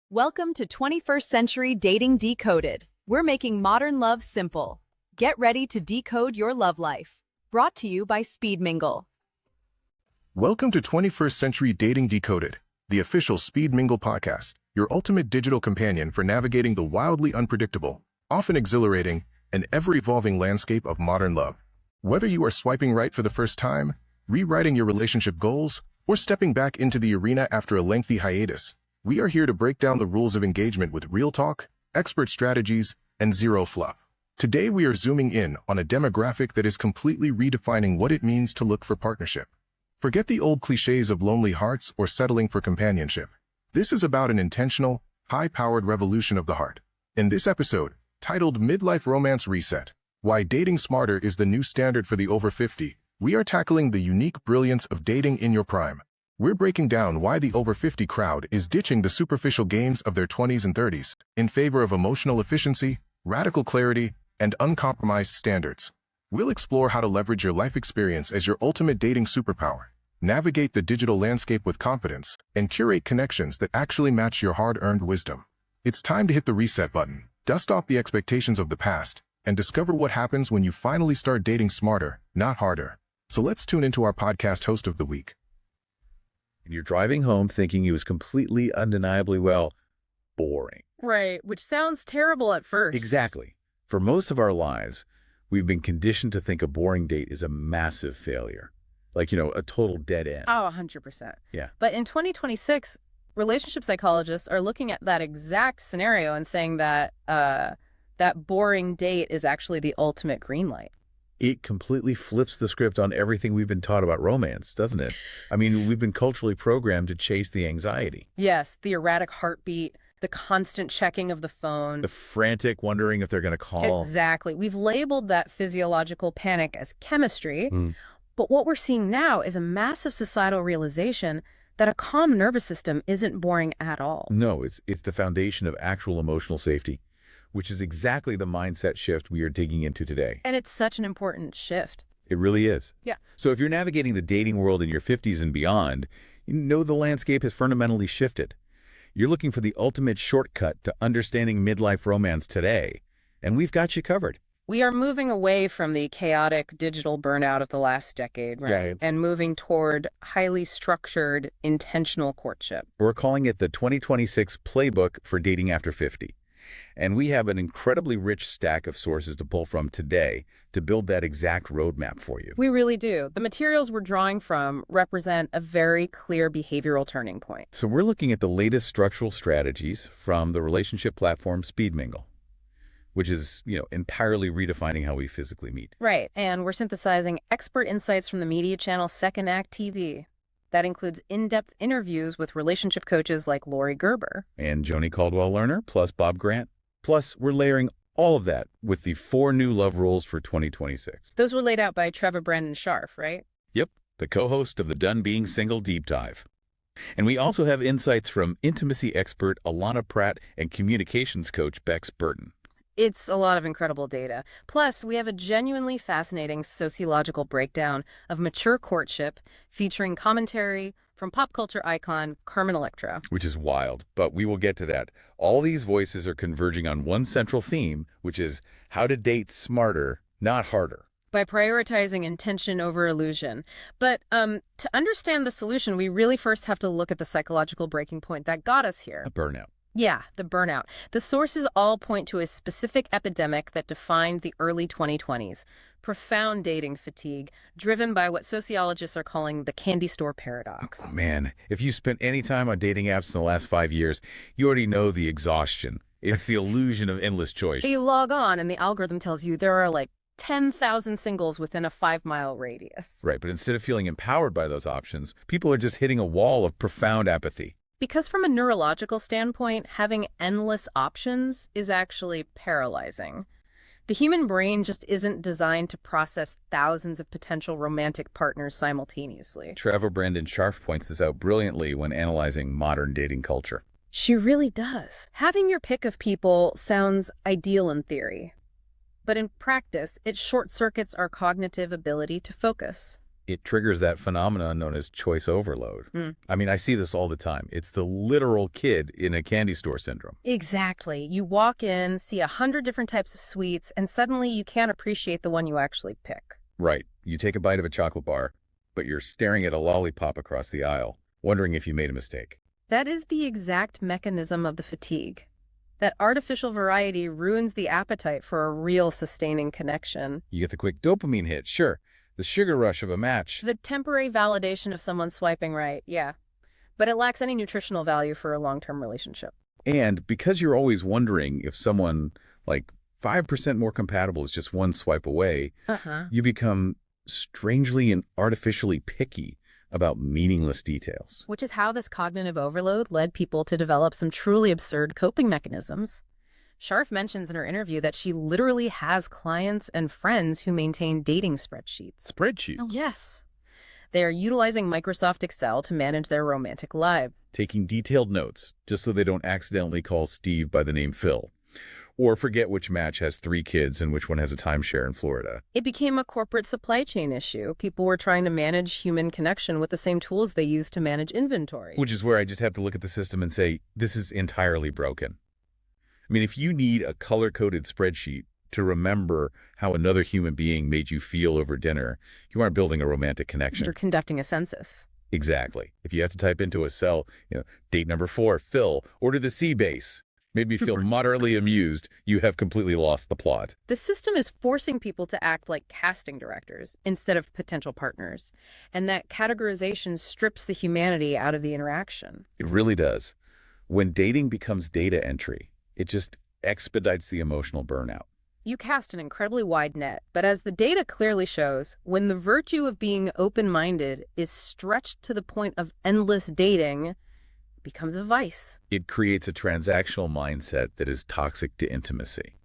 Welcome to 21st Century Dating Decoded. We're making modern love simple. Get ready to decode your love life. Brought to you by Speed Mingle. Welcome to 21st Century Dating Decoded, the official Speed Mingle Podcast, your ultimate digital companion for navigating the wildly unpredictable, often exhilarating, and ever-evolving landscape of modern love. Whether you are swiping right for the first time, rewriting your relationship goals, or stepping back into the arena after a lengthy hiatus, we are here to break down the rules of engagement with real talk, expert strategies, and zero fluff. Today we are zooming in on a demographic that is completely redefining what it means to look for partnership. Forget the old cliches of lonely hearts or settling for companionship. This is about an intentional, high-powered revolution of the heart. In this episode, titled Midlife Romance Reset, Why Dating Smarter is the New Standard for the Over-50, we are tackling the unique brilliance of dating in your prime. We're breaking down why the over-50 crowd is ditching the superficial games of their 20s and 30s in favor of emotional efficiency, radical clarity, and uncompromised standards. We'll explore how to leverage your life experience as your ultimate dating superpower, navigate the digital landscape with confidence, and curate connections that actually match your hard-earned wisdom. It's time to hit the reset button, dust off the expectations of the past, and discover what happens when you finally start dating smarter, not harder. So let's tune into our podcast host of the week. You're driving home thinking he was completely, undeniably, boring. Right, which sounds terrible at first. Exactly. For most of our lives, we've been conditioned to think a boring date is a massive failure. Like, a total dead end. Oh, 100%. Yeah. But in 2026, relationship psychologists are looking at that exact scenario and saying that that boring date is actually the ultimate green light. It completely flips the script on everything we've been taught about romance, doesn't it? I mean, we've been culturally programmed to chase the anxiety. Yes, the erratic heartbeat, the constant checking of the phone. The frantic wondering if they're going to call. Exactly. We've labeled that physiological panic as chemistry, but what we're seeing now is a massive societal realization that a calm nervous system isn't boring at all. No, it's the foundation of actual emotional safety, which is exactly the mindset shift we are digging into today. And it's such an important shift. It really is. Yeah. So if you're navigating the dating world in your 50s and beyond, you know the landscape has fundamentally shifted. You're looking for the ultimate shortcut to understanding midlife romance today, and we've got you covered. We are moving away from the chaotic digital burnout of the last decade, right? Right. And moving toward highly structured, intentional courtship. We're calling it the 2026 Playbook for Dating After 50. And we have an incredibly rich stack of sources to pull from today to build that exact roadmap for you. We really do. The materials we're drawing from represent a very clear behavioral turning point. So we're looking at the latest structural strategies from the relationship platform Speed Mingle, which is, entirely redefining how we physically meet. Right. And we're synthesizing expert insights from the media channel Second Act TV. That includes in-depth interviews with relationship coaches like Lori Gerber. And Joni Caldwell-Lerner, plus Bob Grant. Plus, we're layering all of that with the 4 new love rules for 2026. Those were laid out by Trevor Brandon Scharf, right? Yep, the co-host of the Done Being Single Deep Dive. And we also have insights from intimacy expert Alana Pratt and communications coach Bex Burton. It's a lot of incredible data. Plus, we have a genuinely fascinating sociological breakdown of mature courtship featuring commentary from pop culture icon Carmen Electra. Which is wild, but we will get to that. All these voices are converging on one central theme, which is how to date smarter, not harder. By prioritizing intention over illusion. But to understand the solution, we really first have to look at the psychological breaking point that got us here. A burnout. Yeah, the burnout. The sources all point to a specific epidemic that defined the early 2020s. Profound dating fatigue, driven by what sociologists are calling the candy store paradox. Oh, man, if you spent any time on dating apps in the last 5 years, you already know the exhaustion. It's the illusion of endless choice. You log on and the algorithm tells you there are like 10,000 singles within a 5-mile radius. Right, but instead of feeling empowered by those options, people are just hitting a wall of profound apathy. Because from a neurological standpoint, having endless options is actually paralyzing. The human brain just isn't designed to process thousands of potential romantic partners simultaneously. Trevor Brandon Scharf points this out brilliantly when analyzing modern dating culture. She really does. Having your pick of people sounds ideal in theory, but in practice, it short-circuits our cognitive ability to focus. It triggers that phenomenon known as choice overload. I mean, I see this all the time. It's the literal kid in a candy store syndrome. Exactly. You walk in, see 100 different types of sweets, and suddenly you can't appreciate the one you actually pick. Right. You take a bite of a chocolate bar, but you're staring at a lollipop across the aisle, wondering if you made a mistake. That is the exact mechanism of the fatigue. That artificial variety ruins the appetite for a real sustaining connection. You get the quick dopamine hit, sure. The sugar rush of a match. The temporary validation of someone swiping right, yeah. But it lacks any nutritional value for a long-term relationship. And because you're always wondering if someone like 5% more compatible is just one swipe away, you become strangely and artificially picky about meaningless details. Which is how this cognitive overload led people to develop some truly absurd coping mechanisms. Scharf mentions in her interview that she literally has clients and friends who maintain dating spreadsheets. Spreadsheets? Oh, yes. They are utilizing Microsoft Excel to manage their romantic life. Taking detailed notes, just so they don't accidentally call Steve by the name Phil. Or forget which match has 3 kids and which one has a timeshare in Florida. It became a corporate supply chain issue. People were trying to manage human connection with the same tools they use to manage inventory. Which is where I just have to look at the system and say, this is entirely broken. I mean, if you need a color-coded spreadsheet to remember how another human being made you feel over dinner, you aren't building a romantic connection. You're conducting a census. Exactly. If you have to type into a cell, date number 4, Phil, order the sea base, made me feel moderately amused, you have completely lost the plot. The system is forcing people to act like casting directors instead of potential partners. And that categorization strips the humanity out of the interaction. It really does. When dating becomes data entry, it just expedites the emotional burnout. You cast an incredibly wide net, but as the data clearly shows, when the virtue of being open-minded is stretched to the point of endless dating, it becomes a vice. It creates a transactional mindset that is toxic to intimacy.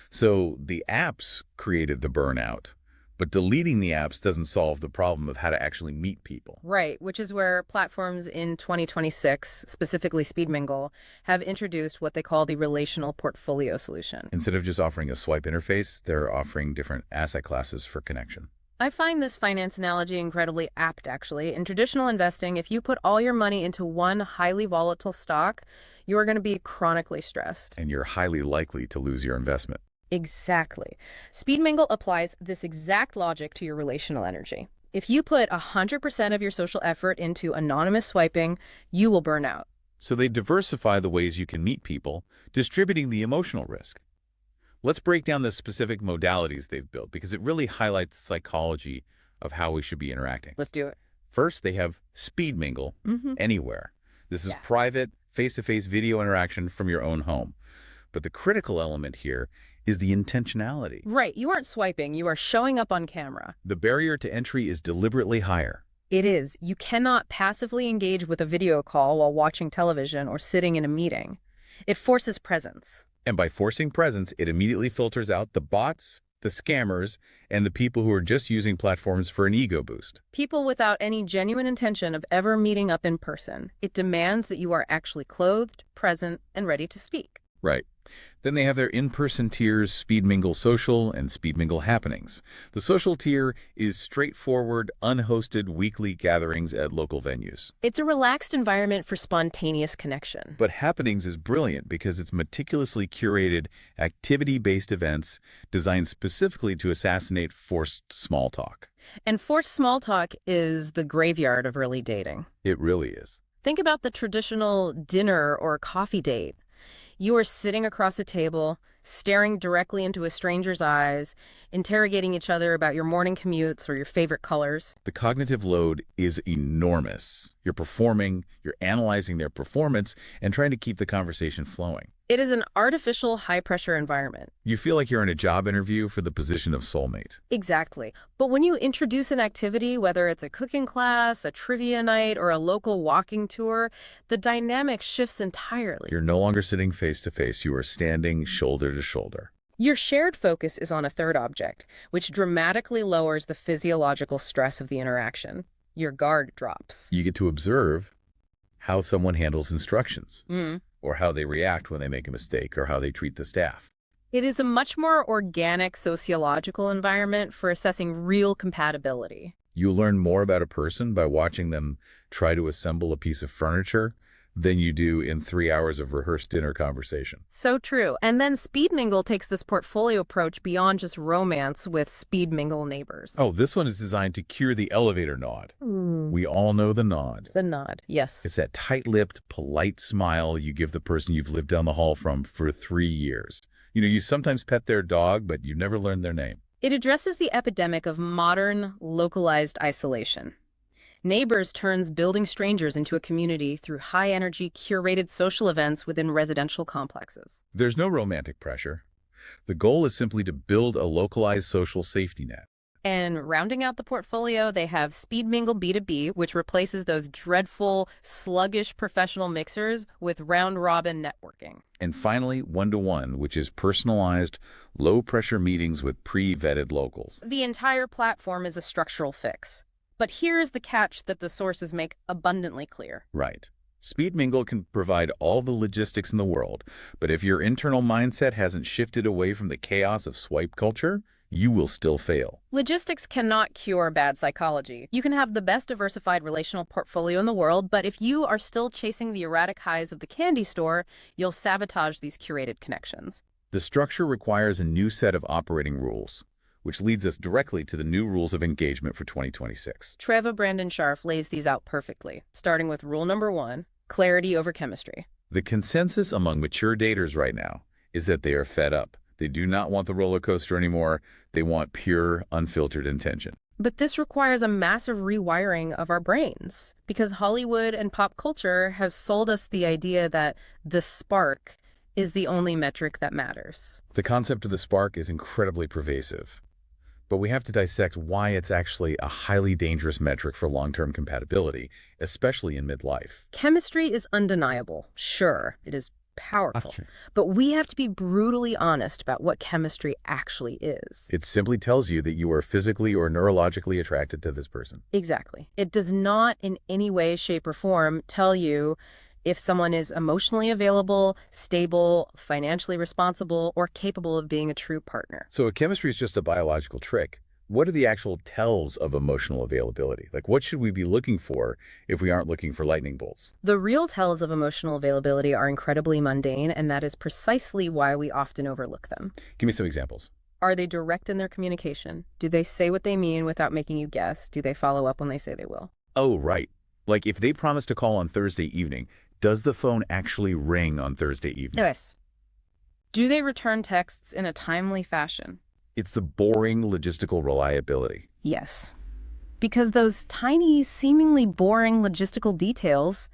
So the apps created the burnout, but deleting the apps doesn't solve the problem of how to actually meet people. Right, which is where platforms in 2026, specifically Speed Mingle, have introduced what they call the relational portfolio solution. Instead of just offering a swipe interface, they're offering different asset classes for connection. I find this finance analogy incredibly apt, actually. In traditional investing, if you put all your money into one highly volatile stock, you are going to be chronically stressed. And you're highly likely to lose your investment. Exactly. Speed Mingle applies this exact logic to your relational energy. If you put 100% of your social effort into anonymous swiping, you will burn out. So they diversify the ways you can meet people, distributing the emotional risk. Let's break down the specific modalities they've built because it really highlights the psychology of how we should be interacting. Let's do it. First, they have Speed Mingle Anywhere. This is private, face-to-face video interaction from your own home. But the critical element here is the intentionality. Right. You aren't swiping. You are showing up on camera. The barrier to entry is deliberately higher. It is. You cannot passively engage with a video call while watching television or sitting in a meeting. It forces presence. And by forcing presence, it immediately filters out the bots, the scammers, and the people who are just using platforms for an ego boost. People without any genuine intention of ever meeting up in person. It demands that you are actually clothed, present, and ready to speak. Right. Then they have their in-person tiers, Speed Mingle Social and Speed Mingle Happenings. The social tier is straightforward, unhosted weekly gatherings at local venues. It's a relaxed environment for spontaneous connection. But Happenings is brilliant because it's meticulously curated, activity-based events designed specifically to assassinate forced small talk. And forced small talk is the graveyard of early dating. It really is. Think about the traditional dinner or coffee date. You are sitting across a table, staring directly into a stranger's eyes, interrogating each other about your morning commutes or your favorite colors. The cognitive load is enormous. You're performing, you're analyzing their performance, and trying to keep the conversation flowing. It is an artificial, high-pressure environment. You feel like you're in a job interview for the position of soulmate. Exactly. But when you introduce an activity, whether it's a cooking class, a trivia night, or a local walking tour, the dynamic shifts entirely. You're no longer sitting face-to-face. You are standing shoulder to shoulder. Your shared focus is on a third object, which dramatically lowers the physiological stress of the interaction. Your guard drops. You get to observe how someone handles instructions, or how they react when they make a mistake, or how they treat the staff. It is a much more organic sociological environment for assessing real compatibility. You learn more about a person by watching them try to assemble a piece of furniture than you do in 3 hours of rehearsed dinner conversation. So true. And then Speed Mingle takes this portfolio approach beyond just romance with Speed Mingle neighbors. Oh, this one is designed to cure the elevator nod. We all know the nod. The nod, yes. It's that tight-lipped, polite smile you give the person you've lived down the hall from for 3 years. You know, you sometimes pet their dog, but you've never learned their name. It addresses the epidemic of modern, localized isolation. Neighbors turns building strangers into a community through high-energy, curated social events within residential complexes. There's no romantic pressure. The goal is simply to build a localized social safety net. And rounding out the portfolio, they have Speed Mingle B2B, which replaces those dreadful, sluggish professional mixers with round-robin networking. And finally, one-to-one, which is personalized, low-pressure meetings with pre-vetted locals. The entire platform is a structural fix. But here's the catch that the sources make abundantly clear. Right. Speed Mingle can provide all the logistics in the world, but if your internal mindset hasn't shifted away from the chaos of swipe culture, you will still fail. Logistics cannot cure bad psychology. You can have the best diversified relational portfolio in the world, but if you are still chasing the erratic highs of the candy store, you'll sabotage these curated connections. The structure requires a new set of operating rules, which leads us directly to the new rules of engagement for 2026. Treva Brandon Scharf lays these out perfectly, starting with rule number 1, clarity over chemistry. The consensus among mature daters right now is that they are fed up. They do not want the roller coaster anymore. They want pure, unfiltered intention. But this requires a massive rewiring of our brains, because Hollywood and pop culture have sold us the idea that the spark is the only metric that matters. The concept of the spark is incredibly pervasive, but we have to dissect why it's actually a highly dangerous metric for long-term compatibility, especially in midlife. Chemistry is undeniable. Sure, it is powerful. But we have to be brutally honest about what chemistry actually is. It simply tells you that you are physically or neurologically attracted to this person. Exactly. It does not in any way, shape, or form tell you if someone is emotionally available, stable, financially responsible, or capable of being a true partner. So if chemistry is just a biological trick, what are the actual tells of emotional availability? Like, what should we be looking for if we aren't looking for lightning bolts? The real tells of emotional availability are incredibly mundane, and that is precisely why we often overlook them. Give me some examples. Are they direct in their communication? Do they say what they mean without making you guess? Do they follow up when they say they will? Oh, right. Like, if they promise to call on Thursday evening, does the phone actually ring on Thursday evening? Yes. Do they return texts in a timely fashion? It's the boring logistical reliability. Yes. Because those tiny, seemingly boring logistical details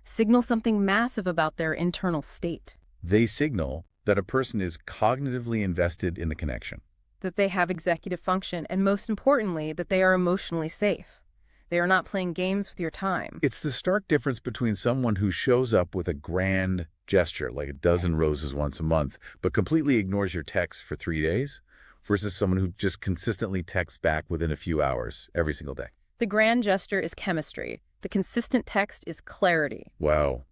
signal something massive about their internal state. They signal that a person is cognitively invested in the connection. That they have executive function, and most importantly, that they are emotionally safe. They are not playing games with your time. It's the stark difference between someone who shows up with a grand gesture, like a dozen roses once a month, but completely ignores your texts for 3 days, versus someone who just consistently texts back within a few hours every single day. The grand gesture is chemistry. The consistent text is clarity. Wow.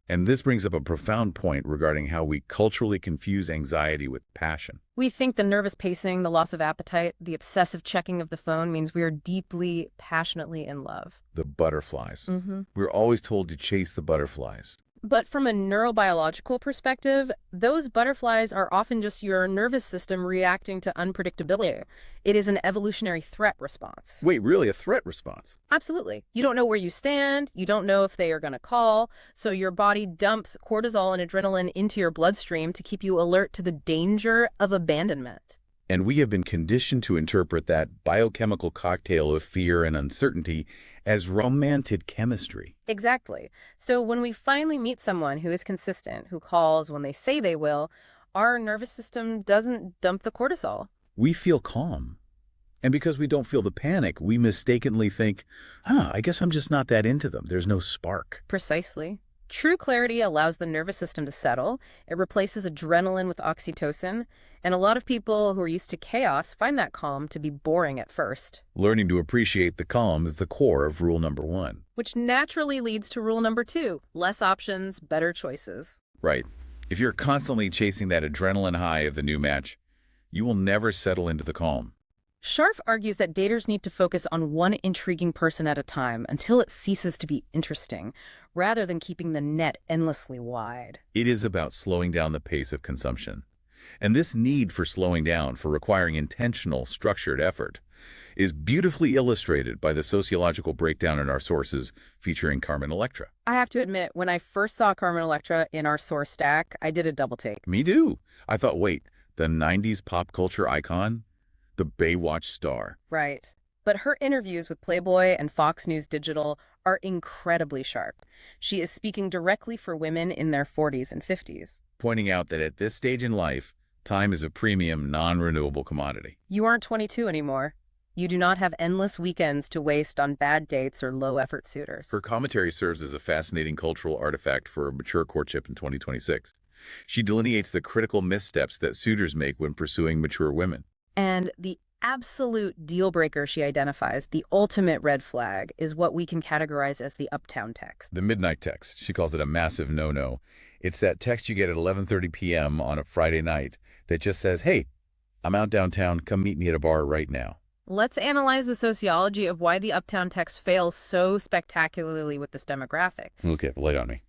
And this brings up a profound point regarding how we culturally confuse anxiety with passion. We think the nervous pacing, the loss of appetite, the obsessive checking of the phone means we are deeply, passionately in love. The butterflies. We're always told to chase the butterflies. But from a neurobiological perspective, those butterflies are often just your nervous system reacting to unpredictability. It is an evolutionary threat response. Wait, really? A threat response? Absolutely. You don't know where you stand. You don't know if they are going to call. So your body dumps cortisol and adrenaline into your bloodstream to keep you alert to the danger of abandonment. And we have been conditioned to interpret that biochemical cocktail of fear and uncertainty as romantic chemistry. Exactly. So when we finally meet someone who is consistent, who calls when they say they will, our nervous system doesn't dump the cortisol. We feel calm. And because we don't feel the panic, we mistakenly think, I guess I'm just not that into them. There's no spark. Precisely. True clarity allows the nervous system to settle. It replaces adrenaline with oxytocin. And a lot of people who are used to chaos find that calm to be boring at first. Learning to appreciate the calm is the core of rule number 1. Which naturally leads to rule number 2, less options, better choices. Right. If you're constantly chasing that adrenaline high of the new match, you will never settle into the calm. Scharf argues that daters need to focus on one intriguing person at a time until it ceases to be interesting, rather than keeping the net endlessly wide. It is about slowing down the pace of consumption. And this need for slowing down, for requiring intentional, structured effort, is beautifully illustrated by the sociological breakdown in our sources featuring Carmen Electra. I have to admit, when I first saw Carmen Electra in our source stack, I did a double take. Me too. I thought, wait, the 90s pop culture icon? The Baywatch star. Right. But her interviews with Playboy and Fox News Digital are incredibly sharp. She is speaking directly for women in their 40s and 50s. Pointing out that at this stage in life, time is a premium, non-renewable commodity. You aren't 22 anymore. You do not have endless weekends to waste on bad dates or low-effort suitors. Her commentary serves as a fascinating cultural artifact for a mature courtship in 2026. She delineates the critical missteps that suitors make when pursuing mature women. And the absolute deal breaker she identifies, the ultimate red flag, is what we can categorize as the uptown text. The midnight text. She calls it a massive no-no. It's that text you get at 11:30 p.m. on a Friday night that just says, hey, I'm out downtown, come meet me at a bar right now. Let's analyze the sociology of why the uptown text fails so spectacularly with this demographic. Okay, lay it on me.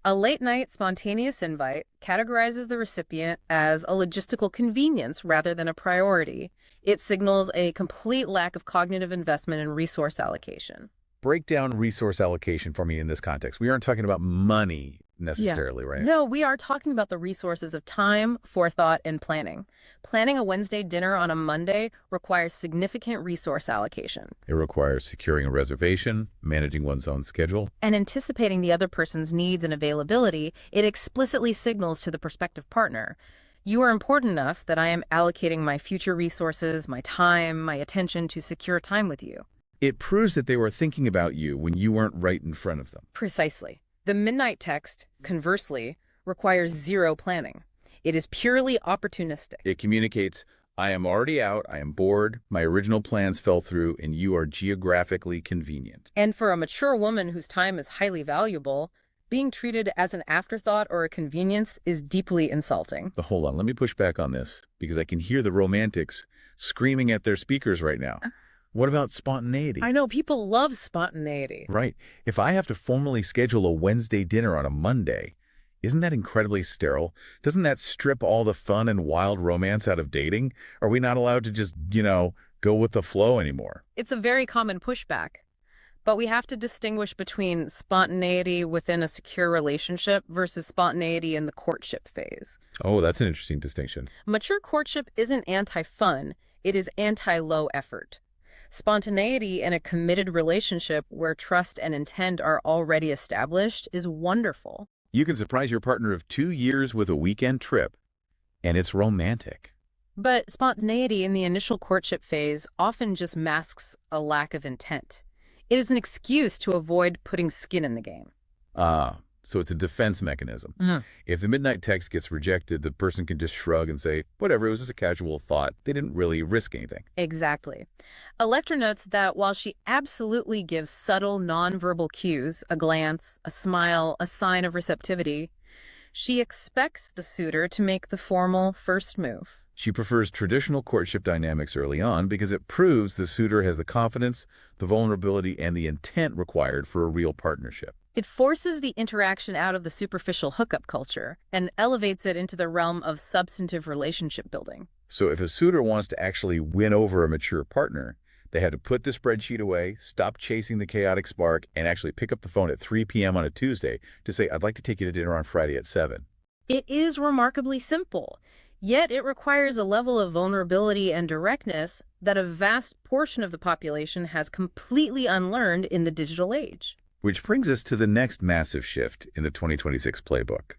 A late-night spontaneous invite categorizes the recipient as a logistical convenience rather than a priority. It signals a complete lack of cognitive investment and resource allocation. Break down resource allocation for me in this context. We aren't talking about money necessarily, right? No, we are talking about the resources of time, forethought, and planning. Planning a Wednesday dinner on a Monday requires significant resource allocation. It requires securing a reservation, managing one's own schedule. And anticipating the other person's needs and availability, it explicitly signals to the prospective partner, you are important enough that I am allocating my future resources, my time, my attention to secure time with you. It proves that they were thinking about you when you weren't right in front of them. Precisely. The midnight text, conversely, requires zero planning. It is purely opportunistic. It communicates, I am already out, I am bored, my original plans fell through, and you are geographically convenient. And for a mature woman whose time is highly valuable, being treated as an afterthought or a convenience is deeply insulting. But hold on, let me push back on this, because I can hear the romantics screaming at their speakers right now. What about spontaneity? I know, people love spontaneity. Right. If I have to formally schedule a Wednesday dinner on a Monday, isn't that incredibly sterile? Doesn't that strip all the fun and wild romance out of dating? Are we not allowed to just, go with the flow anymore? It's a very common pushback. But we have to distinguish between spontaneity within a secure relationship versus spontaneity in the courtship phase. Oh, that's an interesting distinction. Mature courtship isn't anti-fun. It is anti-low effort. Spontaneity in a committed relationship where trust and intent are already established is wonderful. You can surprise your partner of 2 years with a weekend trip, and it's romantic. But spontaneity in the initial courtship phase often just masks a lack of intent. It is an excuse to avoid putting skin in the game. So it's a defense mechanism. If the midnight text gets rejected, the person can just shrug and say, whatever, it was just a casual thought. They didn't really risk anything. Exactly. Electra notes that while she absolutely gives subtle nonverbal cues, a glance, a smile, a sign of receptivity, she expects the suitor to make the formal first move. She prefers traditional courtship dynamics early on because it proves the suitor has the confidence, the vulnerability, and the intent required for a real partnership. It forces the interaction out of the superficial hookup culture and elevates it into the realm of substantive relationship building. So if a suitor wants to actually win over a mature partner, they had to put the spreadsheet away, stop chasing the chaotic spark, and actually pick up the phone at 3 p.m. on a Tuesday to say, I'd like to take you to dinner on Friday at 7. It is remarkably simple, yet it requires a level of vulnerability and directness that a vast portion of the population has completely unlearned in the digital age. Which brings us to the next massive shift in the 2026 playbook.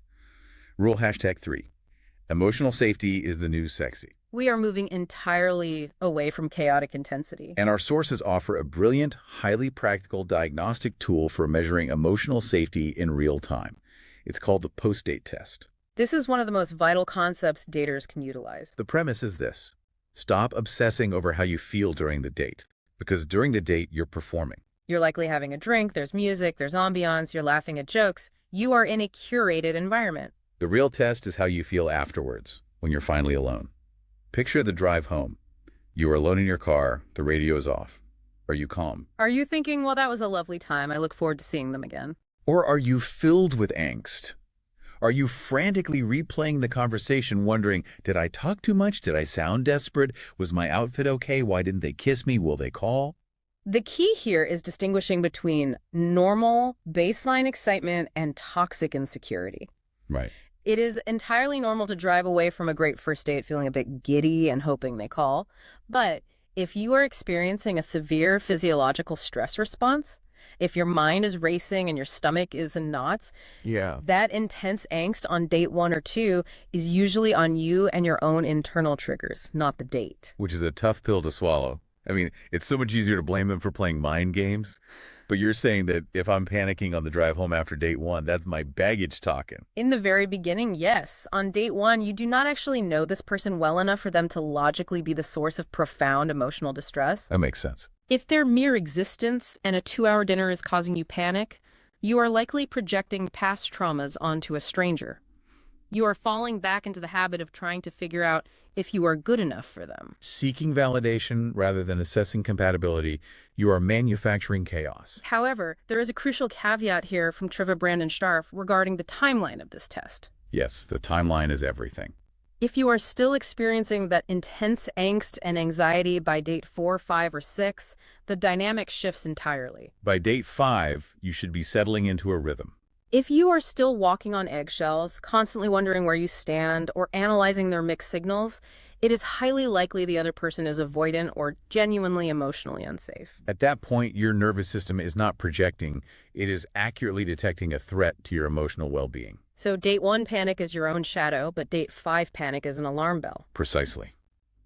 Rule #3. Emotional safety is the new sexy. We are moving entirely away from chaotic intensity. And our sources offer a brilliant, highly practical diagnostic tool for measuring emotional safety in real time. It's called the post-date test. This is one of the most vital concepts daters can utilize. The premise is this. Stop obsessing over how you feel during the date, because during the date, you're performing. You're likely having a drink, there's music, there's ambiance, you're laughing at jokes. You are in a curated environment. The real test is how you feel afterwards, when you're finally alone. Picture the drive home. You are alone in your car, the radio is off. Are you calm? Are you thinking, well, that was a lovely time, I look forward to seeing them again? Or are you filled with angst? Are you frantically replaying the conversation, wondering, did I talk too much? Did I sound desperate? Was my outfit okay? Why didn't they kiss me? Will they call? The key here is distinguishing between normal, baseline excitement and toxic insecurity. Right. It is entirely normal to drive away from a great first date feeling a bit giddy and hoping they call. But if you are experiencing a severe physiological stress response, if your mind is racing and your stomach is in knots, that intense angst on date 1 or 2 is usually on you and your own internal triggers, not the date. Which is a tough pill to swallow. I mean, it's so much easier to blame them for playing mind games. But you're saying that if I'm panicking on the drive home after date 1, that's my baggage talking. In the very beginning, yes. On date 1, you do not actually know this person well enough for them to logically be the source of profound emotional distress. That makes sense. If their mere existence and a 2-hour dinner is causing you panic, you are likely projecting past traumas onto a stranger. You are falling back into the habit of trying to figure out if you are good enough for them. Seeking validation rather than assessing compatibility, you are manufacturing chaos. However, there is a crucial caveat here from Trevor Brandon Starf regarding the timeline of this test. Yes, the timeline is everything. If you are still experiencing that intense angst and anxiety by date 4, 5, or 6, the dynamic shifts entirely. By date 5, you should be settling into a rhythm. If you are still walking on eggshells, constantly wondering where you stand, or analyzing their mixed signals, it is highly likely the other person is avoidant or genuinely emotionally unsafe. At that point, your nervous system is not projecting. It is accurately detecting a threat to your emotional well-being. So date 1 panic is your own shadow, but date 5 panic is an alarm bell. Precisely.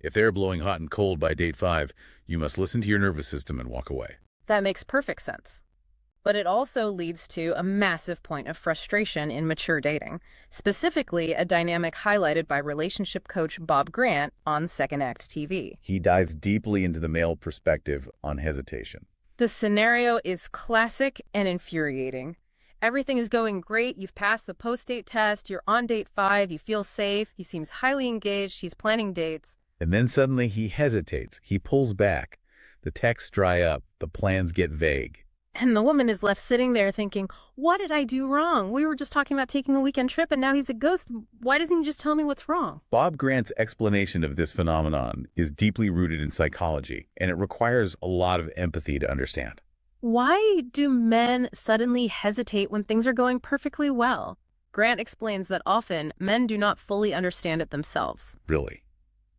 If they're blowing hot and cold by date 5, you must listen to your nervous system and walk away. That makes perfect sense. But it also leads to a massive point of frustration in mature dating, specifically a dynamic highlighted by relationship coach Bob Grant on Second Act TV. He dives deeply into the male perspective on hesitation. The scenario is classic and infuriating. Everything is going great. You've passed the post-date test. You're on date 5. You feel safe. He seems highly engaged. He's planning dates. And then suddenly he hesitates. He pulls back. The texts dry up. The plans get vague. And the woman is left sitting there thinking, what did I do wrong? We were just talking about taking a weekend trip and now he's a ghost. Why doesn't he just tell me what's wrong? Bob Grant's explanation of this phenomenon is deeply rooted in psychology, and it requires a lot of empathy to understand. Why do men suddenly hesitate when things are going perfectly well? Grant explains that often men do not fully understand it themselves. Really?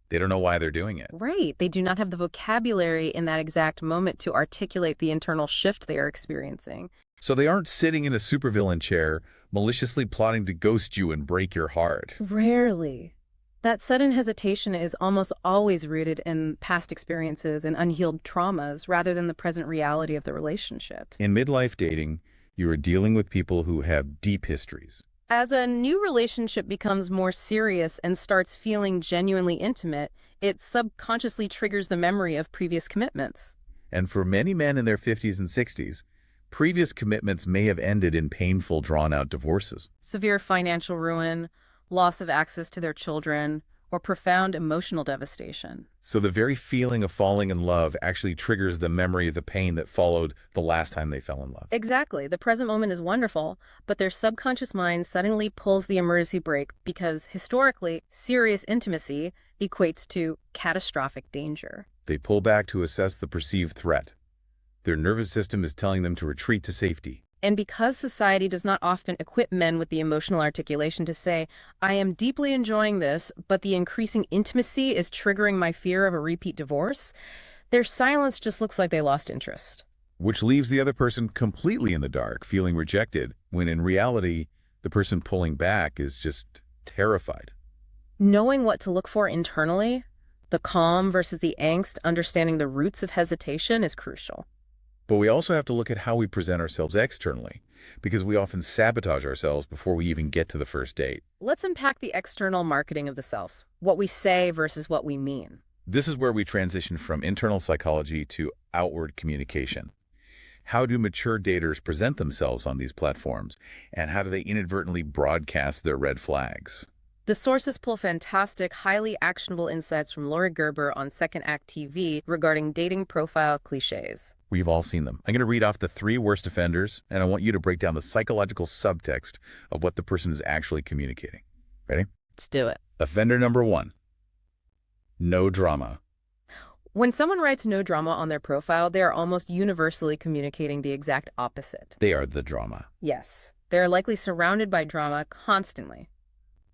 They don't know why they're doing it. Right. They do not have the vocabulary in that exact moment to articulate the internal shift they are experiencing. So they aren't sitting in a supervillain chair, maliciously plotting to ghost you and break your heart. Rarely. That sudden hesitation is almost always rooted in past experiences and unhealed traumas rather than the present reality of the relationship. In midlife dating, you are dealing with people who have deep histories. As a new relationship becomes more serious and starts feeling genuinely intimate, it subconsciously triggers the memory of previous commitments. And for many men in their 50s and 60s, previous commitments may have ended in painful, drawn-out divorces. Severe financial ruin, loss of access to their children, or profound emotional devastation. So the very feeling of falling in love actually triggers the memory of the pain that followed the last time they fell in love. Exactly. The present moment is wonderful, but their subconscious mind suddenly pulls the emergency brake because historically, serious intimacy equates to catastrophic danger. They pull back to assess the perceived threat. Their nervous system is telling them to retreat to safety. And because society does not often equip men with the emotional articulation to say, I am deeply enjoying this, but the increasing intimacy is triggering my fear of a repeat divorce, their silence just looks like they lost interest. Which leaves the other person completely in the dark, feeling rejected, when in reality, the person pulling back is just terrified. Knowing what to look for internally, the calm versus the angst, understanding the roots of hesitation is crucial. But we also have to look at how we present ourselves externally, because we often sabotage ourselves before we even get to the first date. Let's unpack the external marketing of the self, what we say versus what we mean. This is where we transition from internal psychology to outward communication. How do mature daters present themselves on these platforms, and how do they inadvertently broadcast their red flags? The sources pull fantastic, highly actionable insights from Lori Gerber on Second Act TV regarding dating profile cliches. We've all seen them. I'm going to read off the 3 worst offenders, and I want you to break down the psychological subtext of what the person is actually communicating. Ready? Let's do it. Offender number 1, no drama. When someone writes no drama on their profile, they are almost universally communicating the exact opposite. They are the drama. Yes, they are likely surrounded by drama constantly.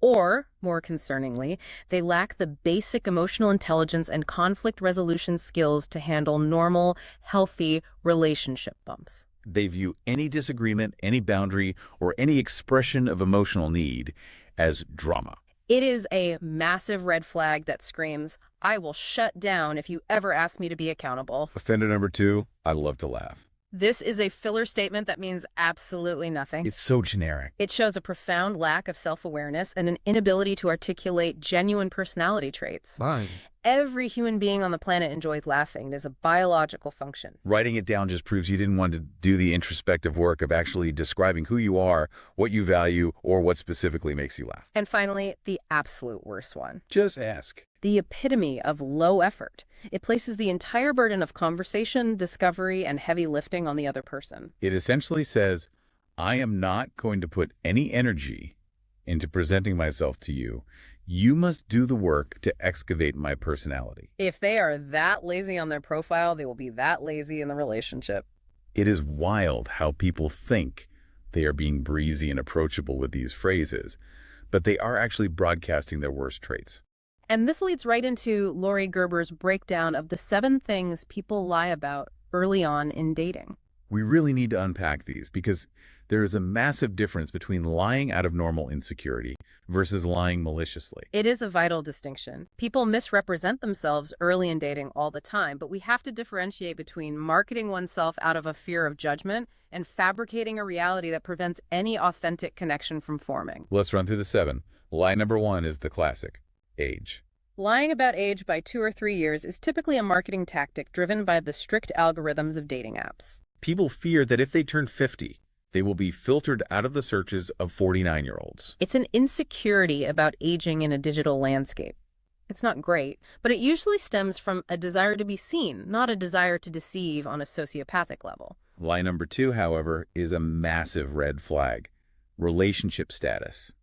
Or, more concerningly, they lack the basic emotional intelligence and conflict resolution skills to handle normal, healthy relationship bumps. They view any disagreement, any boundary, or any expression of emotional need as drama. It is a massive red flag that screams, "I will shut down if you ever ask me to be accountable." Offender number 2, I love to laugh. This is a filler statement that means absolutely nothing. It's so generic. It shows a profound lack of self-awareness and an inability to articulate genuine personality traits. Fine. Every human being on the planet enjoys laughing. It is a biological function. Writing it down just proves you didn't want to do the introspective work of actually describing who you are, what you value, or what specifically makes you laugh. And finally, the absolute worst one. Just ask. The epitome of low effort. It places the entire burden of conversation, discovery, and heavy lifting on the other person. It essentially says, I am not going to put any energy into presenting myself to you. You must do the work to excavate my personality. If they are that lazy on their profile, they will be that lazy in the relationship. It is wild how people think they are being breezy and approachable with these phrases, but they are actually broadcasting their worst traits. And this leads right into Lori Gerber's breakdown of the 7 things people lie about early on in dating. We really need to unpack these because there is a massive difference between lying out of normal insecurity versus lying maliciously. It is a vital distinction. People misrepresent themselves early in dating all the time, but we have to differentiate between marketing oneself out of a fear of judgment and fabricating a reality that prevents any authentic connection from forming. Let's run through the 7. Lie number 1 is the classic: age. Lying about age by 2 or 3 years is typically a marketing tactic driven by the strict algorithms of dating apps. People fear that if they turn 50, they will be filtered out of the searches of 49-year-olds. It's an insecurity about aging in a digital landscape. It's not great, but it usually stems from a desire to be seen, not a desire to deceive on a sociopathic level. Lie number 2, however, is a massive red flag: relationship status.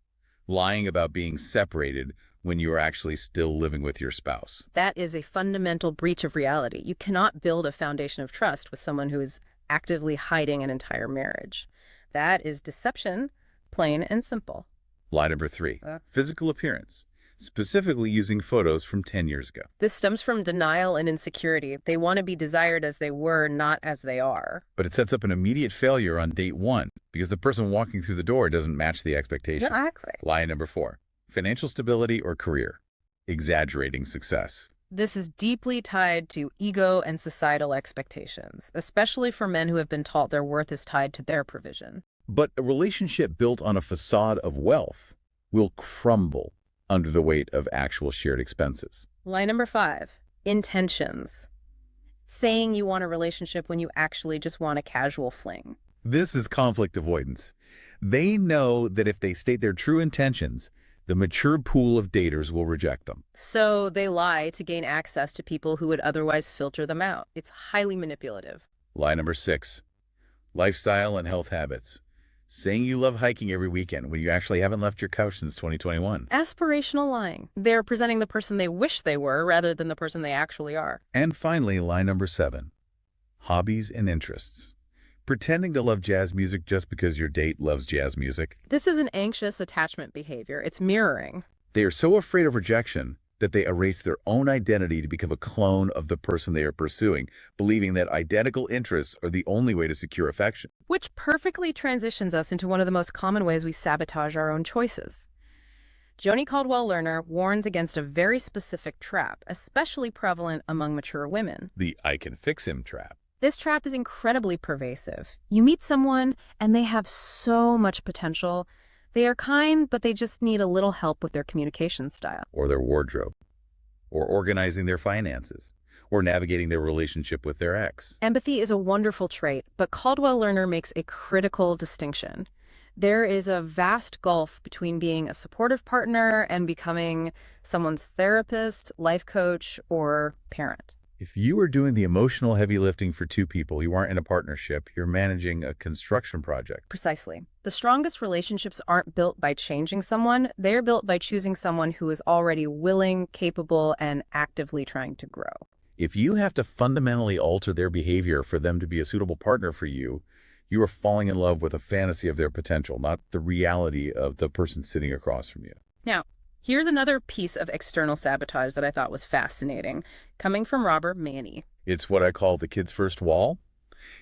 Lying about being separated when you are actually still living with your spouse. That is a fundamental breach of reality. You cannot build a foundation of trust with someone who is actively hiding an entire marriage. That is deception, plain and simple. Lie number 3, physical appearance, specifically using photos from 10 years ago. This stems from denial and insecurity. They want to be desired as they were, not as they are. But it sets up an immediate failure on date 1 because the person walking through the door doesn't match the expectation. Exactly. Lie number 4, financial stability or career, exaggerating success. This is deeply tied to ego and societal expectations, especially for men who have been taught their worth is tied to their provision. But a relationship built on a facade of wealth will crumble under the weight of actual shared expenses. Lie number 5, intentions. Saying you want a relationship when you actually just want a casual fling. This is conflict avoidance. They know that if they state their true intentions, the mature pool of daters will reject them. So they lie to gain access to people who would otherwise filter them out. It's highly manipulative. Lie number 6, lifestyle and health habits. Saying you love hiking every weekend when you actually haven't left your couch since 2021. Aspirational lying. They're presenting the person they wish they were rather than the person they actually are. And finally, lie number 7, hobbies and interests. Pretending to love jazz music just because your date loves jazz music. This is an anxious attachment behavior. It's mirroring. They are so afraid of rejection that they erase their own identity to become a clone of the person they are pursuing, believing that identical interests are the only way to secure affection. Which perfectly transitions us into one of the most common ways we sabotage our own choices. Joni Caldwell Lerner warns against a very specific trap, especially prevalent among mature women. The I can fix him trap. This trap is incredibly pervasive. You meet someone and they have so much potential. They are kind, but they just need a little help with their communication style. Or their wardrobe. Or organizing their finances. Or navigating their relationship with their ex. Empathy is a wonderful trait, but Caldwell Lerner makes a critical distinction. There is a vast gulf between being a supportive partner and becoming someone's therapist, life coach, or parent. If you are doing the emotional heavy lifting for two people, you aren't in a partnership, you're managing a construction project. Precisely. The strongest relationships aren't built by changing someone. They're built by choosing someone who is already willing, capable, and actively trying to grow. If you have to fundamentally alter their behavior for them to be a suitable partner for you, you are falling in love with a fantasy of their potential, not the reality of the person sitting across from you. Now, here's another piece of external sabotage that I thought was fascinating, coming from Robert Manny. It's what I call the kid's first wall.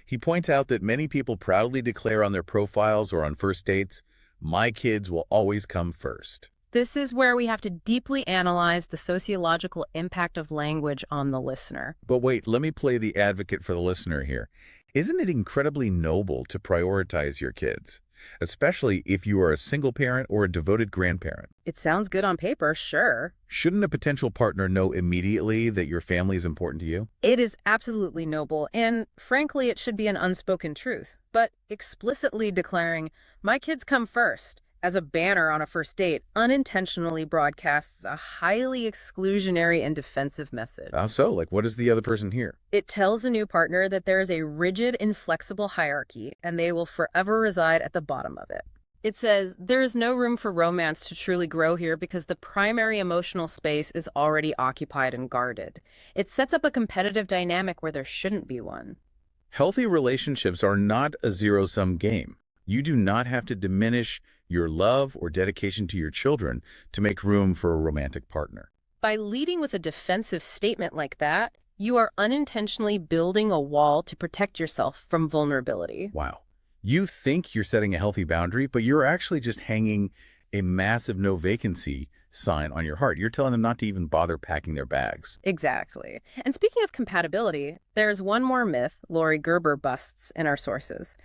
He points out that many people proudly declare on their profiles or on first dates, "My kids will always come first." This is where we have to deeply analyze the sociological impact of language on the listener. But wait, let me play the advocate for the listener here. Isn't it incredibly noble to prioritize your kids, especially if you are a single parent or a devoted grandparent? It sounds good on paper, sure. Shouldn't a potential partner know immediately that your family is important to you? It is absolutely noble, and frankly, it should be an unspoken truth. But explicitly declaring, "My kids come first," as a banner on a first date unintentionally broadcasts a highly exclusionary and defensive message. How so? Like, what does the other person hear? It tells a new partner that there is a rigid, inflexible hierarchy, and they will forever reside at the bottom of it. It says there is no room for romance to truly grow here because the primary emotional space is already occupied and guarded. It sets up a competitive dynamic where there shouldn't be one. Healthy relationships are not a zero-sum game. You do not have to diminish your love or dedication to your children to make room for a romantic partner. By leading with a defensive statement like that, you are unintentionally building a wall to protect yourself from vulnerability. Wow. You think you're setting a healthy boundary, but you're actually just hanging a massive no vacancy sign on your heart. You're telling them not to even bother packing their bags. Exactly. And speaking of compatibility, there's one more myth Lori Gerber busts in our sources.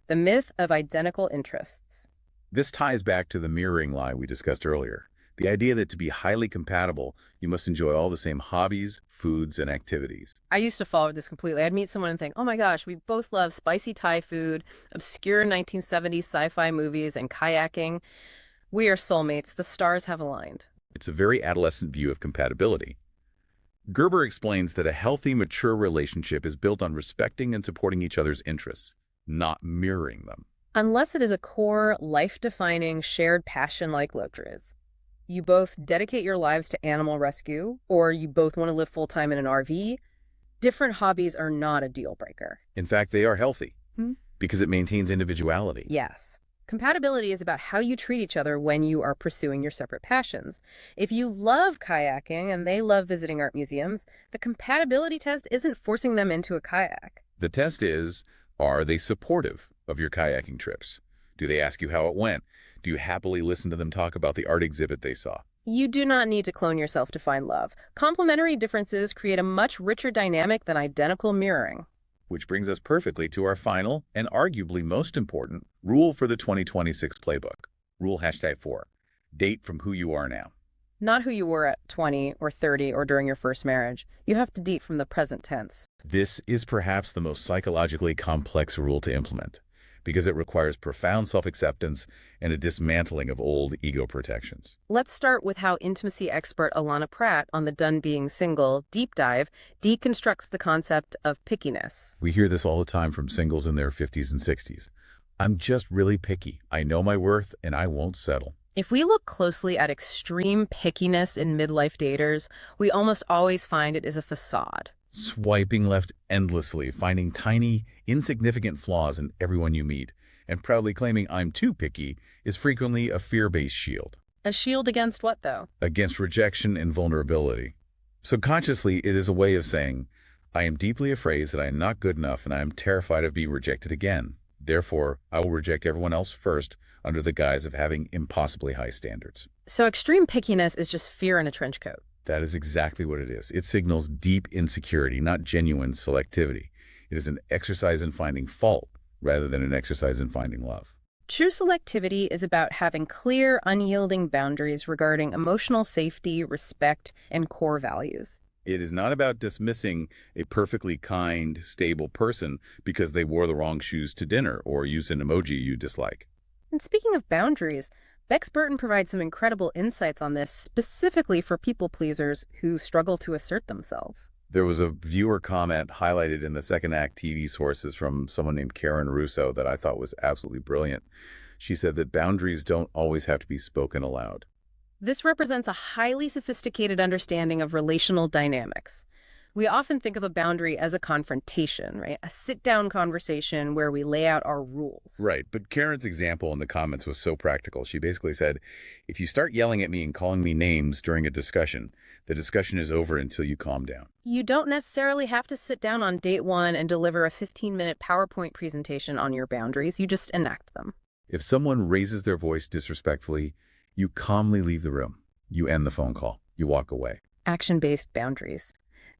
The myth of identical interests. This ties back to the mirroring lie we discussed earlier. The idea that to be highly compatible, you must enjoy all the same hobbies, foods, and activities. I used to follow this completely. I'd meet someone and think, oh my gosh, we both love spicy Thai food, obscure 1970s sci-fi movies, and kayaking. We are soulmates. The stars have aligned. It's a very adolescent view of compatibility. Gerber explains that a healthy, mature relationship is built on respecting and supporting each other's interests, not mirroring them. Unless it is a core, life-defining, shared passion like Lotra's. You both dedicate your lives to animal rescue, or you both want to live full-time in an RV, different hobbies are not a deal breaker. In fact, they are healthy because it maintains individuality. Yes. Compatibility is about how you treat each other when you are pursuing your separate passions. If you love kayaking and they love visiting art museums, the compatibility test isn't forcing them into a kayak. The test is, are they supportive of your kayaking trips? Do they ask you how it went? Do you happily listen to them talk about the art exhibit they saw? You do not need to clone yourself to find love. Complementary differences create a much richer dynamic than identical mirroring. Which brings us perfectly to our final and arguably most important rule for the 2026 playbook. Rule #4. Date from who you are now. Not who you were at 20 or 30 or during your first marriage. You have to date from the present tense. This is perhaps the most psychologically complex rule to implement because it requires profound self-acceptance and a dismantling of old ego protections. Let's start with how intimacy expert Alana Pratt on the Done Being Single Deep Dive deconstructs the concept of pickiness. We hear this all the time from singles in their 50s and 60s. I'm just really picky. I know my worth and I won't settle. If we look closely at extreme pickiness in midlife daters, we almost always find it is a facade. Swiping left endlessly, finding tiny, insignificant flaws in everyone you meet, and proudly claiming I'm too picky is frequently a fear-based shield. A shield against what, though? Against rejection and vulnerability. Subconsciously, it is a way of saying, I am deeply afraid that I am not good enough and I am terrified of being rejected again. Therefore, I will reject everyone else first under the guise of having impossibly high standards. So extreme pickiness is just fear in a trench coat. That is exactly what it is. It signals deep insecurity, not genuine selectivity. It is an exercise in finding fault rather than an exercise in finding love. True selectivity is about having clear, unyielding boundaries regarding emotional safety, respect, and core values. It is not about dismissing a perfectly kind, stable person because they wore the wrong shoes to dinner or used an emoji you dislike. And speaking of boundaries, Bex Burton provides some incredible insights on this, specifically for people pleasers who struggle to assert themselves. There was a viewer comment highlighted in the second act TV sources from someone named Karen Russo that I thought was absolutely brilliant. She said that boundaries don't always have to be spoken aloud. This represents a highly sophisticated understanding of relational dynamics. We often think of a boundary as a confrontation, right? A sit-down conversation where we lay out our rules. Right, but Karen's example in the comments was so practical. She basically said, if you start yelling at me and calling me names during a discussion, the discussion is over until you calm down. You don't necessarily have to sit down on date one and deliver a 15-minute PowerPoint presentation on your boundaries. You just enact them. If someone raises their voice disrespectfully, you calmly leave the room. You end the phone call. You walk away. Action-based boundaries.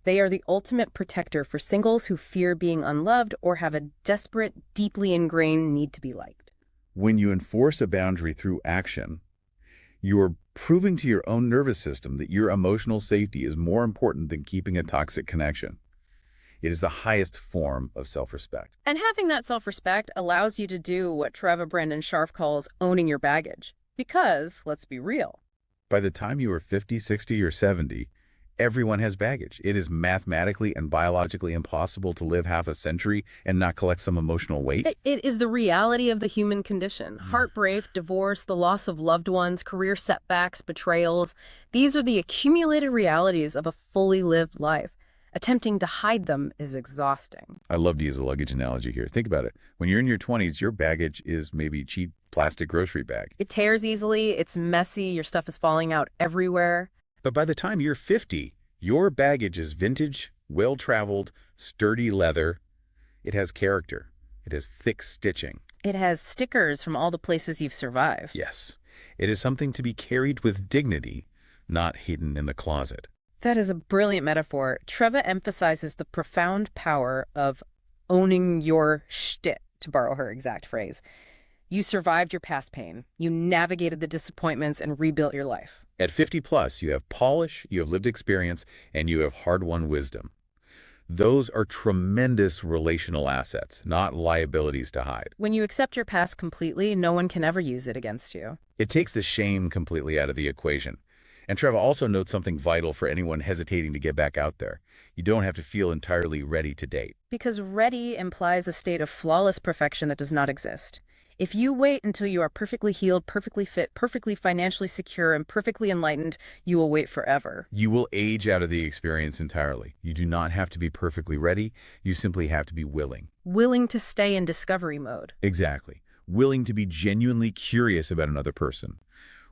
They are the ultimate protector for singles who fear being unloved or have a desperate, deeply ingrained need to be liked. When you enforce a boundary through action, you are proving to your own nervous system that your emotional safety is more important than keeping a toxic connection. It is the highest form of self-respect. And having that self-respect allows you to do what Trevor Brendan Scharf calls owning your baggage. Because, let's be real, by the time you are 50, 60, or 70, everyone has baggage. It is mathematically and biologically impossible to live half a century and not collect some emotional weight. It is the reality of the human condition. Heartbreak, divorce, the loss of loved ones, career setbacks, betrayals. These are the accumulated realities of a fully lived life. Attempting to hide them is exhausting. I love to use a luggage analogy here. Think about it. When you're in your 20s, your baggage is maybe cheap plastic grocery bag. It tears easily, it's messy, your stuff is falling out everywhere. But by the time you're 50, your baggage is vintage, well-traveled, sturdy leather. It has character. It has thick stitching. It has stickers from all the places you've survived. Yes. It is something to be carried with dignity, not hidden in the closet. That is a brilliant metaphor. Treva emphasizes the profound power of owning your shit, to borrow her exact phrase. You survived your past pain. You navigated the disappointments and rebuilt your life. At 50 plus, you have polish, you have lived experience, and you have hard-won wisdom. Those are tremendous relational assets, not liabilities to hide. When you accept your past completely, no one can ever use it against you. It takes the shame completely out of the equation. And Treva also notes something vital for anyone hesitating to get back out there. You don't have to feel entirely ready to date. Because ready implies a state of flawless perfection that does not exist. If you wait until you are perfectly healed, perfectly fit, perfectly financially secure, and perfectly enlightened, you will wait forever. You will age out of the experience entirely. You do not have to be perfectly ready. You simply have to be willing. Willing to stay in discovery mode. Exactly. Willing to be genuinely curious about another person.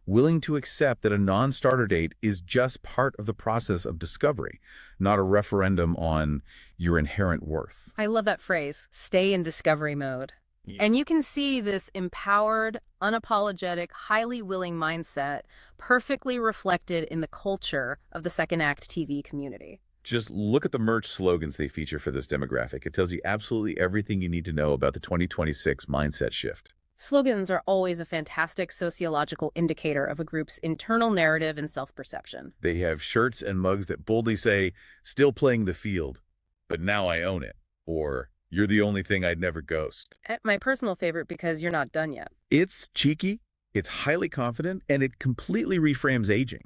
Willing to accept that a non-starter date is just part of the process of discovery, not a referendum on your inherent worth. I love that phrase, stay in discovery mode. Yeah. And you can see this empowered, unapologetic, highly willing mindset perfectly reflected in the culture of the second act TV community. Just look at the merch slogans they feature for this demographic. It tells you absolutely everything you need to know about the 2026 mindset shift. Slogans are always a fantastic sociological indicator of a group's internal narrative and self-perception. They have shirts and mugs that boldly say, "Still playing the field, but now I own it," or "You're the only thing I'd never ghost." My personal favorite because you're not done yet. It's cheeky, it's highly confident, and it completely reframes aging.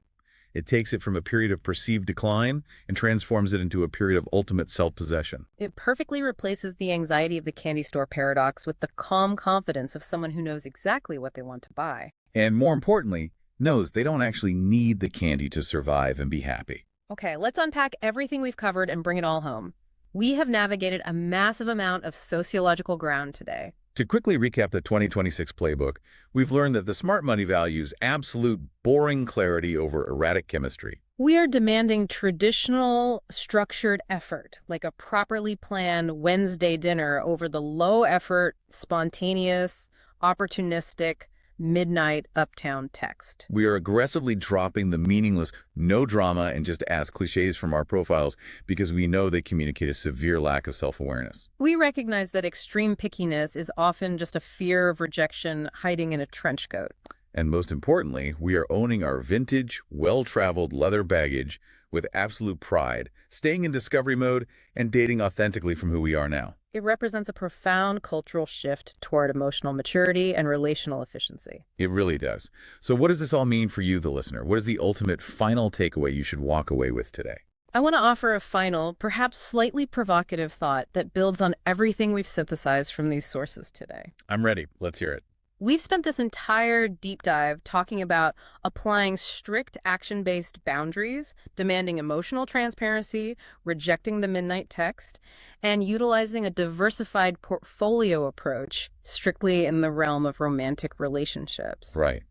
It takes it from a period of perceived decline and transforms it into a period of ultimate self-possession. It perfectly replaces the anxiety of the candy store paradox with the calm confidence of someone who knows exactly what they want to buy. And more importantly, knows they don't actually need the candy to survive and be happy. Okay, let's unpack everything we've covered and bring it all home. We have navigated a massive amount of sociological ground today. To quickly recap the 2026 playbook, we've learned that the smart money values absolute boring clarity over erratic chemistry. We are demanding traditional, structured effort, like a properly planned Wednesday dinner over the low-effort, spontaneous, opportunistic, midnight uptown text. We are aggressively dropping the meaningless, no drama and just ask cliches from our profiles because we know they communicate a severe lack of self-awareness. We recognize that extreme pickiness is often just a fear of rejection hiding in a trench coat. And most importantly, we are owning our vintage, well-traveled leather baggage with absolute pride, staying in discovery mode, and dating authentically from who we are now. It represents a profound cultural shift toward emotional maturity and relational efficiency. It really does. So what does this all mean for you, the listener? What is the ultimate final takeaway you should walk away with today? I want to offer a final, perhaps slightly provocative thought that builds on everything we've synthesized from these sources today. I'm ready. Let's hear it. We've spent this entire deep dive talking about applying strict action-based boundaries, demanding emotional transparency, rejecting the midnight text, and utilizing a diversified portfolio approach strictly in the realm of romantic relationships. Right.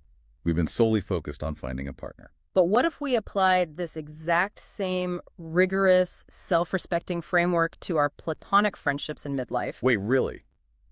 We've been solely focused on finding a partner. But what if we applied this exact same rigorous, self-respecting framework to our platonic friendships in midlife? Wait, really?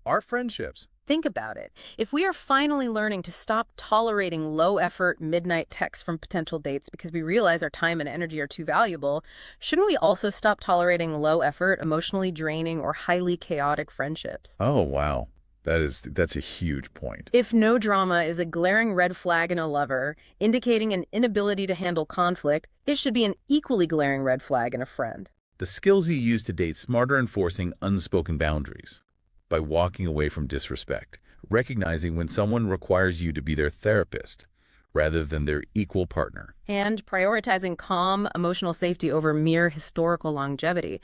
Our friendships? Think about it. If we are finally learning to stop tolerating low-effort midnight texts from potential dates because we realize our time and energy are too valuable, shouldn't we also stop tolerating low-effort, emotionally draining, or highly chaotic friendships? Oh, wow. That's a huge point. If no drama is a glaring red flag in a lover, indicating an inability to handle conflict, it should be an equally glaring red flag in a friend. The skills you use to date smarter enforcing unspoken boundaries. By walking away from disrespect, recognizing when someone requires you to be their therapist rather than their equal partner. And prioritizing calm, emotional safety over mere historical longevity.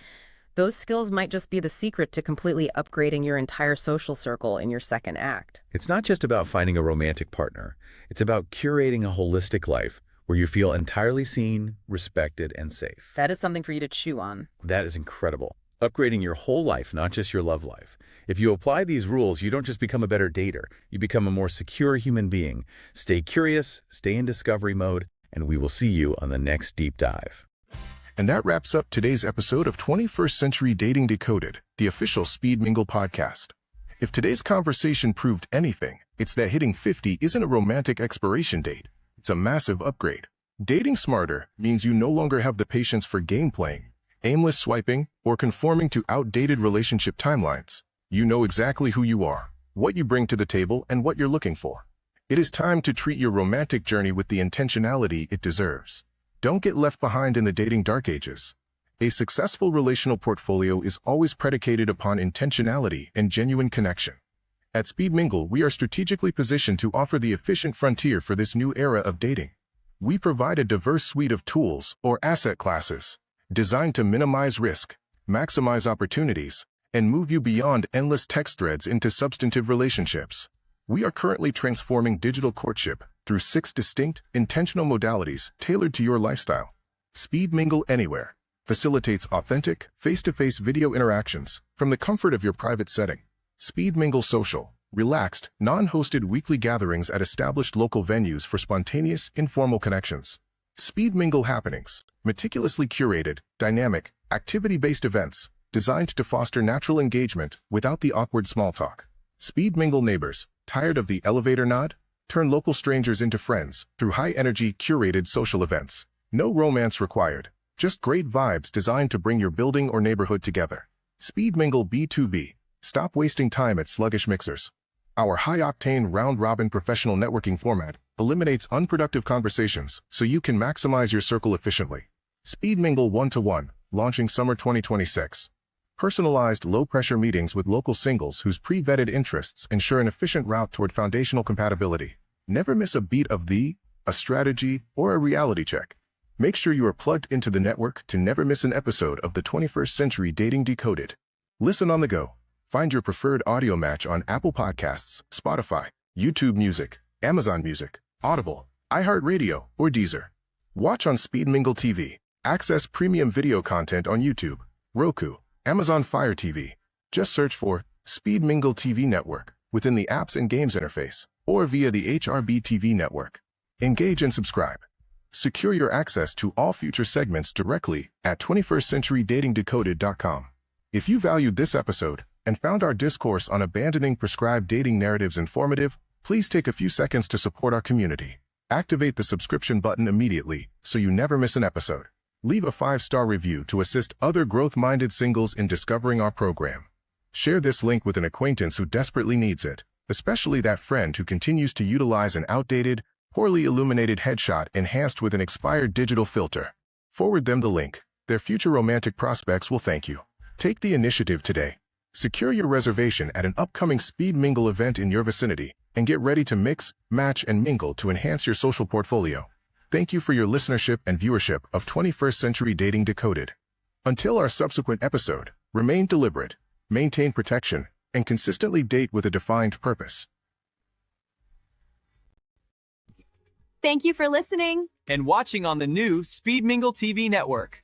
Those skills might just be the secret to completely upgrading your entire social circle in your second act. It's not just about finding a romantic partner. It's about curating a holistic life where you feel entirely seen, respected, and safe. That is something for you to chew on. That is incredible. Upgrading your whole life, not just your love life. If you apply these rules, you don't just become a better dater. You become a more secure human being. Stay curious, stay in discovery mode, and we will see you on the next deep dive. And that wraps up today's episode of 21st Century Dating Decoded, the official Speed Mingle podcast. If today's conversation proved anything, it's that hitting 50 isn't a romantic expiration date. It's a massive upgrade. Dating smarter means you no longer have the patience for game playing, aimless swiping, or conforming to outdated relationship timelines. You know exactly who you are, what you bring to the table, and what you're looking for. It is time to treat your romantic journey with the intentionality it deserves. Don't get left behind in the dating dark ages. A successful relational portfolio is always predicated upon intentionality and genuine connection. At Speed Mingle, we are strategically positioned to offer the efficient frontier for this new era of dating. We provide a diverse suite of tools, or asset classes, designed to minimize risk, maximize opportunities, and move you beyond endless text threads into substantive relationships. We are currently transforming digital courtship through 6 distinct, intentional modalities tailored to your lifestyle. Speed Mingle Anywhere facilitates authentic, face-to-face video interactions from the comfort of your private setting. Speed Mingle Social, relaxed, non-hosted weekly gatherings at established local venues for spontaneous, informal connections. Speed Mingle Happenings, meticulously curated, dynamic, activity-based events designed to foster natural engagement without the awkward small talk. Speed Mingle Neighbors, tired of the elevator nod? Turn local strangers into friends through high-energy, curated social events. No romance required, just great vibes designed to bring your building or neighborhood together. Speed Mingle B2B, stop wasting time at sluggish mixers. Our high-octane, round-robin professional networking format eliminates unproductive conversations so you can maximize your circle efficiently. Speed Mingle 1-to-1, launching summer 2026. Personalized, low-pressure meetings with local singles whose pre-vetted interests ensure an efficient route toward foundational compatibility. Never miss a beat of a strategy, or a reality check. Make sure you are plugged into the network to never miss an episode of the 21st Century Dating Decoded. Listen on the go. Find your preferred audio match on Apple Podcasts, Spotify, YouTube Music, Amazon Music, Audible, iHeartRadio, or Deezer. Watch on Speed Mingle TV. Access premium video content on YouTube, Roku, Amazon Fire TV. Just search for Speed Mingle TV Network within the Apps and Games interface or via the HRB TV network. Engage and subscribe. Secure your access to all future segments directly at 21stCenturyDatingDecoded.com. If you valued this episode and found our discourse on abandoning prescribed dating narratives informative, please take a few seconds to support our community. Activate the subscription button immediately so you never miss an episode. Leave a 5-star review to assist other growth-minded singles in discovering our program. Share this link with an acquaintance who desperately needs it, especially that friend who continues to utilize an outdated, poorly illuminated headshot enhanced with an expired digital filter. Forward them the link. Their future romantic prospects will thank you. Take the initiative today. Secure your reservation at an upcoming Speed Mingle event in your vicinity and get ready to mix, match, and mingle to enhance your social portfolio. Thank you for your listenership and viewership of 21st Century Dating Decoded. Until our subsequent episode, remain deliberate, maintain protection, and consistently date with a defined purpose. Thank you for listening and watching on the new Speed Mingle TV network.